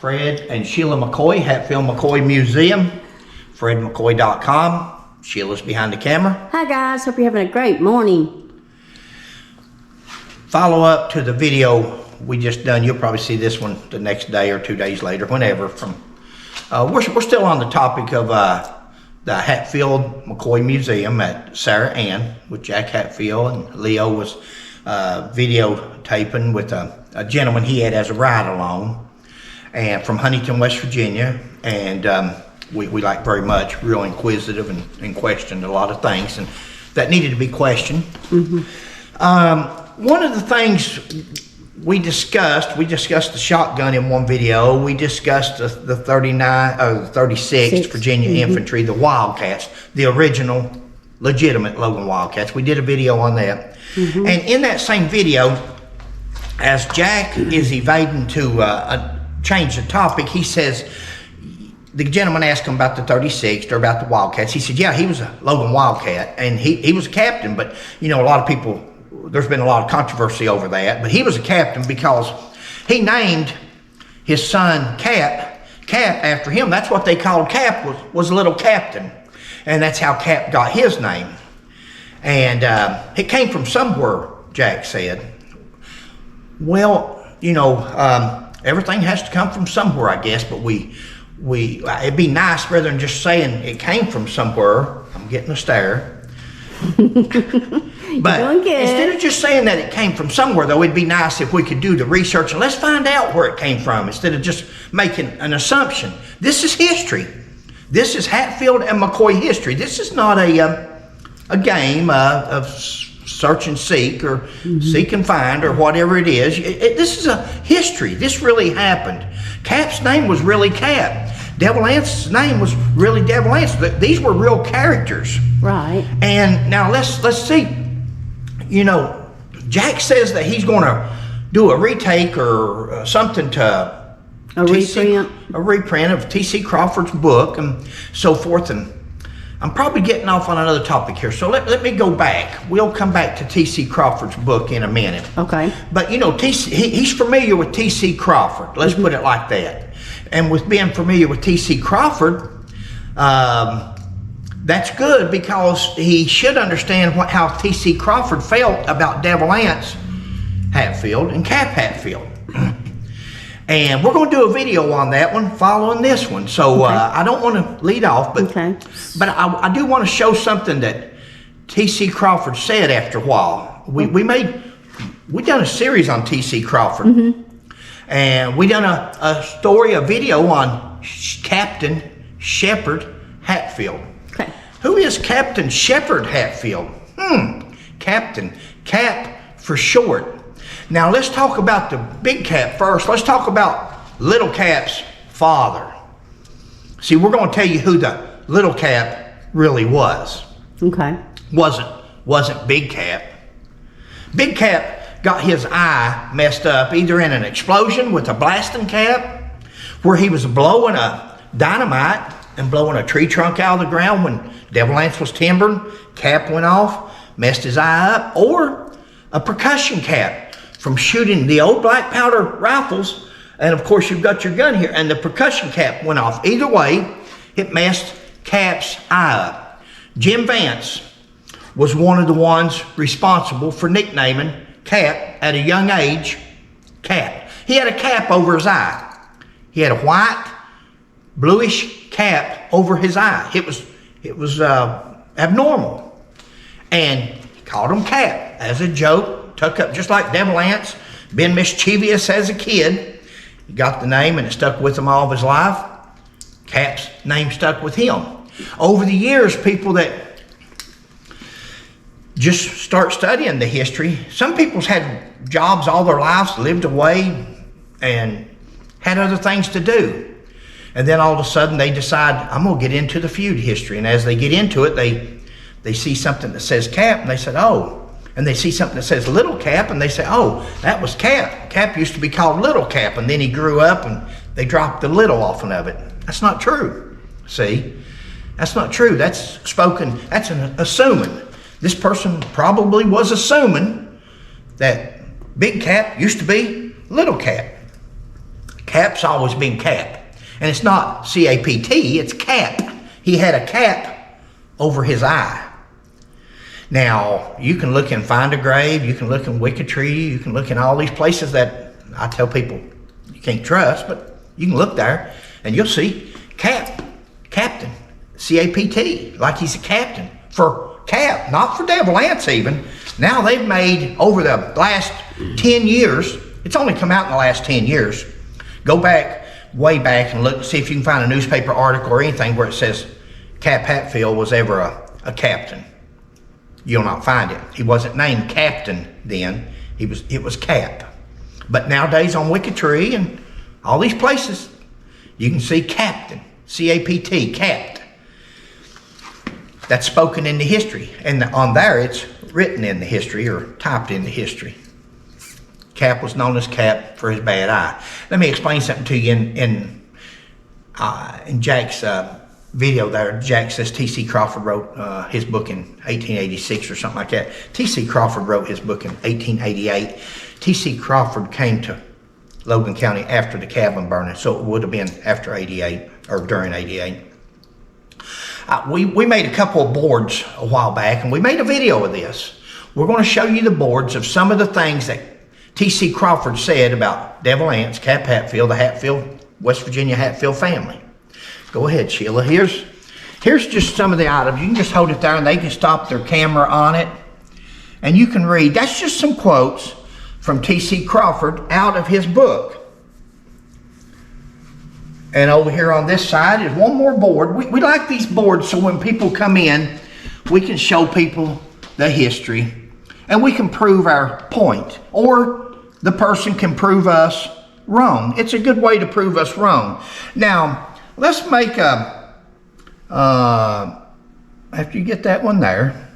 Fred and Sheila McCoy, Hatfield McCoy Museum, fredmccoy.com. Sheila's behind the camera. Hi guys, hope you're having a great morning. Follow up to the video we just done. You'll probably see this one the next day or 2 days later, whenever. We're still on the topic of the Hatfield McCoy Museum at Sarah Ann with Jack Hatfield, and Leo was videotaping with a gentleman he had as a ride along, and from Huntington, West Virginia, and we like very much, real inquisitive and questioned a lot of things and that needed to be questioned. One of the things we discussed the shotgun in one video. We discussed the 36th Virginia Infantry, the Wildcats, the original legitimate Logan Wildcats. We did a video on that. And in that same video, as Jack is evading to change the topic, he says, the gentleman asked him about the 36th or about the Wildcats. He said, yeah, he was a Logan Wildcat, and he was a captain, but you know, a lot of people, there's been a lot of controversy over that, but he was a captain because he named his son Cap after him. That's what they called Cap, was Little Captain, and that's how Cap got his name. And it came from somewhere, Jack said. Well, you know, everything has to come from somewhere, I guess, but it'd be nice rather than just saying it came from somewhere. I'm getting a stare. But instead of just saying that it came from somewhere, though, it'd be nice if we could do the research and let's find out where it came from instead of just making an assumption. This is history. This is Hatfield and McCoy history. This is not a game of search and seek or seek and find or whatever it is. This is a history. This really happened. Cap's name was really Cap. Devil Ance's name was really Devil Ance. These were real characters. Right. And now let's see. You know, Jack says that he's going to do a retake or something to a reprint of T.C. Crawford's book and so forth. And I'm probably getting off on another topic here, so let me go back. We'll come back to T.C. Crawford's book in a minute. Okay. But you know, he's familiar with T.C. Crawford. Let's put it like that. And with being familiar with T.C. Crawford, that's good because he should understand how T.C. Crawford felt about Devil Ance Hatfield and Cap Hatfield. And we're going to do a video on that one following this one. So I don't want to lead off, but I do want to show something that T.C. Crawford said after a while. We done a series on T.C. Crawford. And we done a video on Captain Sheppard Hatfield. Okay. Who is Captain Sheppard Hatfield? Captain, Cap for short. Now let's talk about the big Cap first. Let's talk about Little Cap's father. See, we're going to tell you who the Little Cap really was. Okay. Wasn't Big Cap. Big Cap got his eye messed up either in an explosion with a blasting cap where he was blowing a dynamite and blowing a tree trunk out of the ground when Devil Ance was timbering. Cap went off, messed his eye up, or a percussion cap from shooting the old black powder rifles. And of course you've got your gun here and the percussion cap went off. Either way, it messed Cap's eye up. Jim Vance was one of the ones responsible for nicknaming Cap at a young age, Cap. He had a cap over his eye. He had a white, bluish cap over his eye. It was abnormal. And he called him Cap as a joke, took up just like Devil Ance, been mischievous as a kid. He got the name and it stuck with him all of his life. Cap's name stuck with him. Over the years, people that just start studying the history. Some people's had jobs all their lives, lived away, and had other things to do. And then all of a sudden they decide, I'm going to get into the feud history. And as they get into it, they see something that says Cap, and they said, oh. And they see something that says Little Cap, and they say, oh, that was Cap. Cap used to be called Little Cap, and then he grew up, and they dropped the little off of it. That's not true. See? That's not true. That's an assuming. This person probably was assuming that Big Cap used to be Little Cap. Cap's always been Cap. And it's not C-A-P-T, it's Cap. He had a cap over his eye. Now, you can look and find a grave, you can look in Wikitree, you can look in all these places that I tell people you can't trust, but you can look there and you'll see Captain, C-A-P-T, like he's a captain for Cap, not for Devil Ants even. Now they've made, over the last 10 years, it's only come out in the last 10 years, go back, way back and look, see if you can find a newspaper article or anything where it says Cap Hatfield was ever a captain. You'll not find it. He wasn't named Captain then. It was Cap. But nowadays on Wikitree and all these places, you can see Captain, C-A-P-T, Capt. That's spoken in the history. And on there, it's written in the history or typed in the history. Cap was known as Cap for his bad eye. Let me explain something to you in Jack's video there. Jack says T.C. Crawford wrote his book in 1886 or something like that. T.C. Crawford wrote his book in 1888. T.C. Crawford came to Logan County after the cabin burning, so it would have been after 88 or during 88. We made a couple of boards a while back, and we made a video of this. We're going to show you the boards of some of the things that T.C. Crawford said about Devil Ants, Cap Hatfield, the Hatfield, West Virginia Hatfield family. Go ahead, Sheila. Here's just some of the items. You can just hold it there and they can stop their camera on it. And you can read. That's just some quotes from T.C. Crawford out of his book. And over here on this side is one more board. We like these boards so when people come in, we can show people the history and we can prove our point. Or the person can prove us wrong. It's a good way to prove us wrong. Now, let's make after you get that one there,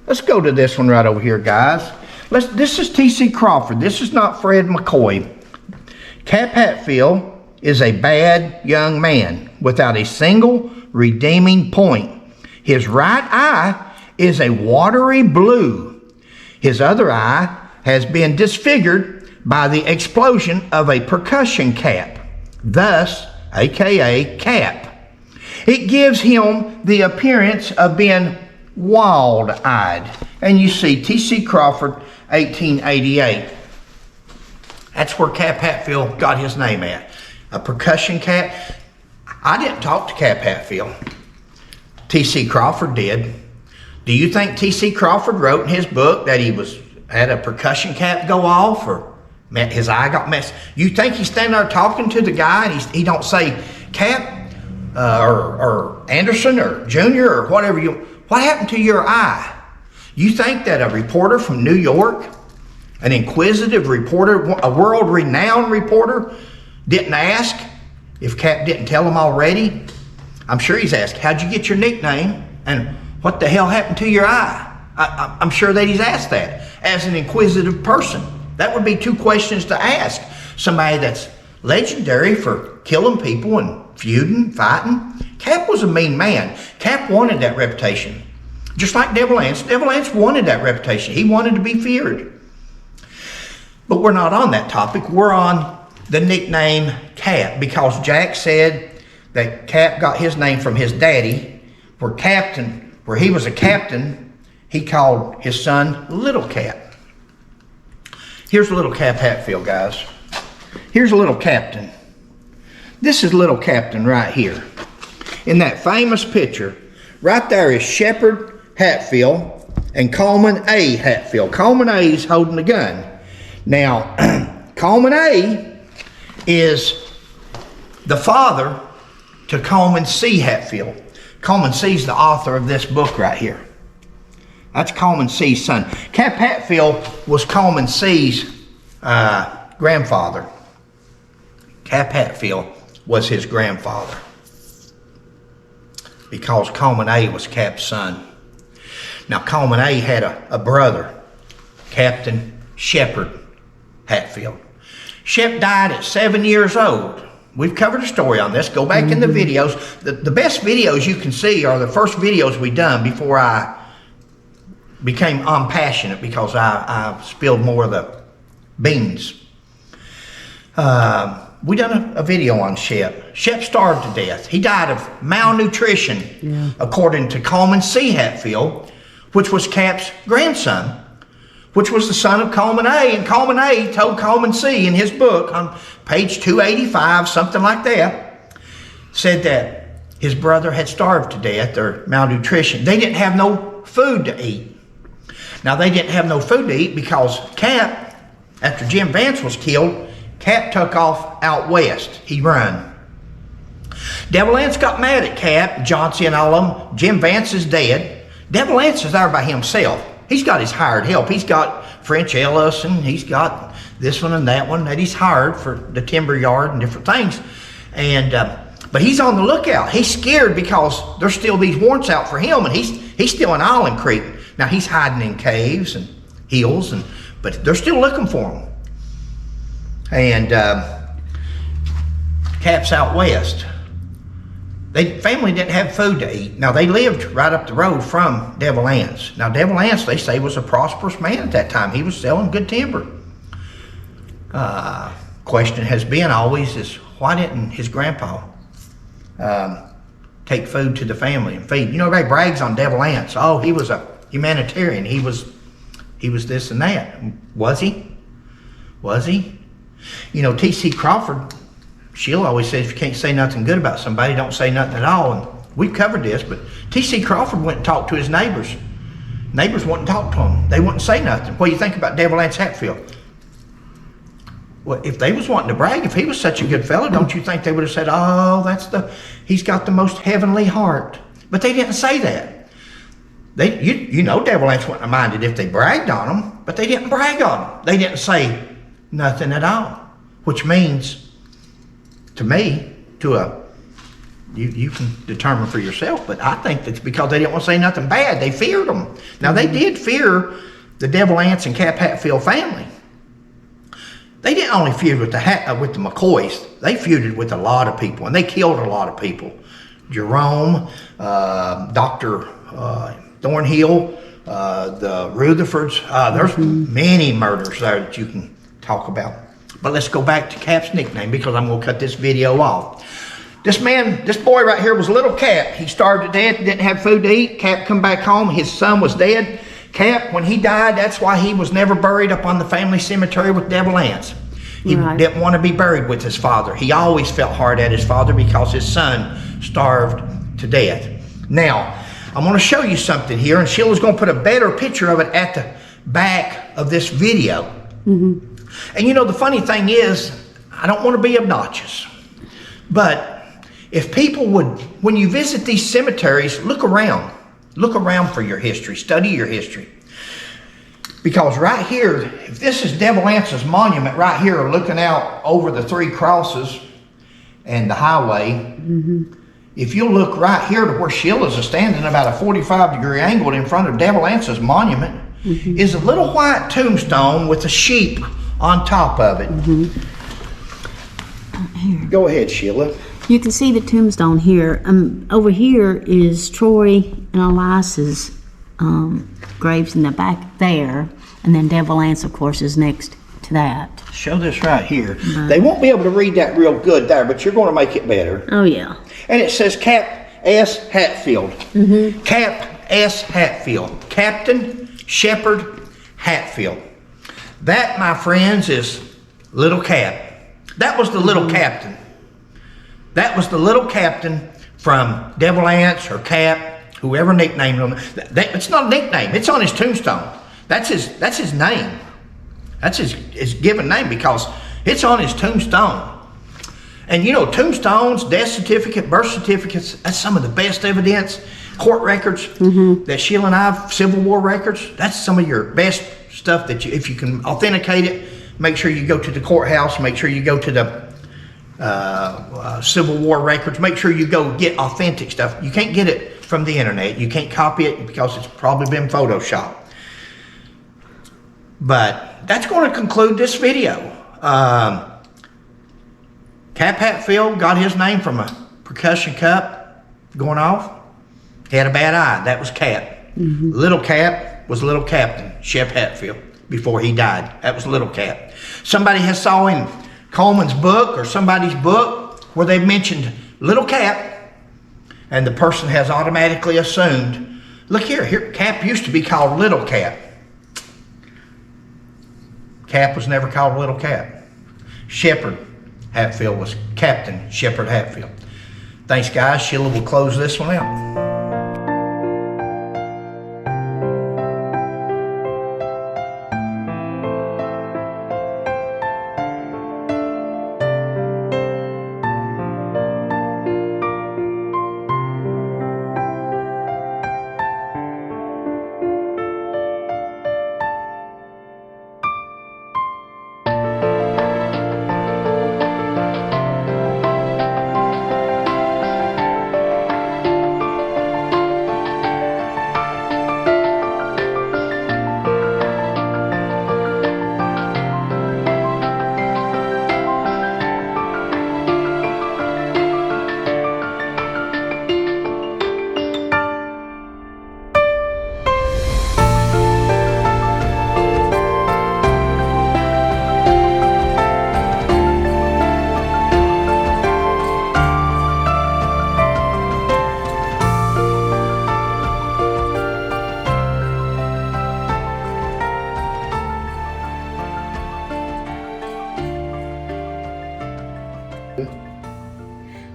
let's go to this one right over here, guys. This is T.C. Crawford. This is not Fred McCoy. Cap Hatfield is a bad young man without a single redeeming point. His right eye is a watery blue. His other eye has been disfigured by the explosion of a percussion cap, thus aka Cap. It gives him the appearance of being wild-eyed. And you see T.C. Crawford, 1888. That's where Cap Hatfield got his name at. A percussion cap. I didn't talk to Cap Hatfield. T.C. Crawford did. Do you think T.C. Crawford wrote in his book that he had a percussion cap go off or his eye got messed? You think he's standing there talking to the guy and he don't say Cap or Anderson or Junior or whatever what happened to your eye? You think that a reporter from New York, an inquisitive reporter, a world-renowned reporter, didn't ask if Cap didn't tell him already? I'm sure he's asked, how'd you get your nickname? And what the hell happened to your eye? I'm sure that he's asked that as an inquisitive person. That would be two questions to ask somebody that's legendary for killing people and feuding, fighting. Cap was a mean man. Cap wanted that reputation. Just like Devil Ants. Devil Ants wanted that reputation. He wanted to be feared. But we're not on that topic. We're on the nickname Cap because Jack said that Cap got his name from his daddy, where he was a captain, he called his son Little Cap. Here's Little Cap Hatfield, guys. Here's a little captain. This is Little Captain right here. In that famous picture, right there is Sheppard Hatfield and Coleman A. Hatfield. Coleman A is holding the gun. Now, Coleman A is the father to Coleman C. Hatfield. Coleman C is the author of this book right here. That's Coleman C's son. Cap Hatfield was Coleman C's grandfather. Cap Hatfield was his grandfather because Coleman A was Cap's son. Now Coleman A had a brother, Captain Sheppard Hatfield. Shep died at 7 years old. We've covered a story on this. Go back in the videos. The best videos you can see are the first videos we done before I became unpassionate because I spilled more of the beans. we done a video on Shep. Shep starved to death. He died of malnutrition, according to Coleman C. Hatfield, which was Cap's grandson, which was the son of Coleman A. And Coleman A. told Coleman C. in his book on page 285, something like that, said that his brother had starved to death or malnutrition. They didn't have no food to eat. Now, they didn't have no food to eat because Cap, after Jim Vance was killed, Cap took off out west. He run. Devil Anse got mad at Cap, Johnson and all of them. Jim Vance is dead. Devil Anse is there by himself. He's got his hired help. He's got French Ellis and he's got this one and that one that he's hired for the timber yard and different things. And but he's on the lookout. He's scared because there's still these warrants out for him, and he's still in Island Creek. Now he's hiding in caves and hills, but they're still looking for him. And Cap's out west. Family didn't have food to eat. Now, they lived right up the road from Devil Anse. Now, Devil Anse, they say, was a prosperous man at that time. He was selling good timber. Question has been always is, why didn't his grandpa take food to the family and feed? You know, everybody brags on Devil Anse. Oh, he was a humanitarian. He was this and that. Was he? Was he? You know, T.C. Crawford, she'll always say, if you can't say nothing good about somebody, don't say nothing at all. And we've covered this, but T.C. Crawford went and talked to his neighbors. Neighbors wouldn't talk to him. They wouldn't say nothing. What do you think about Devil Anse Hatfield? Well, if they was wanting to brag, if he was such a good fellow, don't you think they would have said, oh, he's got the most heavenly heart. But they didn't say that. You know Devil Anse wouldn't have minded if they bragged on him, but they didn't brag on him. They didn't say nothing at all, which means, to me, you can determine for yourself, but I think that's because they didn't want to say nothing bad. They feared them. Now, they did fear the Devil Anse and Cap Hatfield family. They didn't only feud with the McCoys. They feuded with a lot of people, and they killed a lot of people. Jerome, Dr. Thornhill, the Rutherfords. There's many murders there that you can talk about. But let's go back to Cap's nickname, because I'm going to cut this video off. This boy right here was little Cap. He starved to death, didn't have food to eat. Cap come back home, his son was dead. Cap, when he died, that's why he was never buried up on the family cemetery with Devil Anse. He didn't want to be buried with his father. He always felt hard at his father because his son starved to death. Now, I'm going to show you something here, and Sheila's going to put a better picture of it at the back of this video. Mm-hmm. And you know, the funny thing is, I don't want to be obnoxious, but if people would, when you visit these cemeteries, look around for your history, study your history. Because right here, if this is Devil Anse's monument right here, looking out over the three crosses and the highway, if you look right here to where Sheila's standing about a 45-degree angle in front of Devil Anse's monument, is a little white tombstone with a sheep on top of it. Here. Go ahead, Sheila. You can see the tombstone here. Over here is Troy and Elias's graves in the back there, and then Devil Anse, of course, is next to that. Show this right here. They won't be able to read that real good there, but you're going to make it better. Oh, yeah. And it says Cap S. Hatfield. Cap S. Hatfield. Captain Sheppard Hatfield. That, my friends, is Little Cap. That was the little captain. That was the little captain from Devil Anse or Cap, whoever nicknamed him. It's not a nickname. It's on his tombstone. That's his name. That's his given name because it's on his tombstone. And you know, tombstones, death certificate, birth certificates, that's some of the best evidence. Court records that Sheila and I have, Civil War records, that's some of your best stuff that if you can authenticate it, make sure you go to the courthouse, make sure you go to the Civil War records, make sure you go get authentic stuff. You can't get it from the internet. You can't copy it because it's probably been photoshopped. But that's going to conclude this video. Cap Hatfield got his name from a percussion cup going off. He had a bad eye. That was Cap. Little Cap was Little Captain Shep Hatfield before he died. That was Little Cap. Somebody has saw him Coleman's book or somebody's book where they mentioned Little Cap, and the person has automatically assumed, look here, Cap used to be called Little Cap. Cap was never called Little Cap. Sheppard Hatfield was Captain Sheppard Hatfield. Thanks, guys. Sheila will close this one out.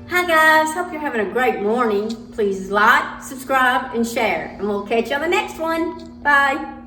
Hi guys, hope you're having a great morning. Please like, subscribe, and share, and we'll catch you on the next one. Bye.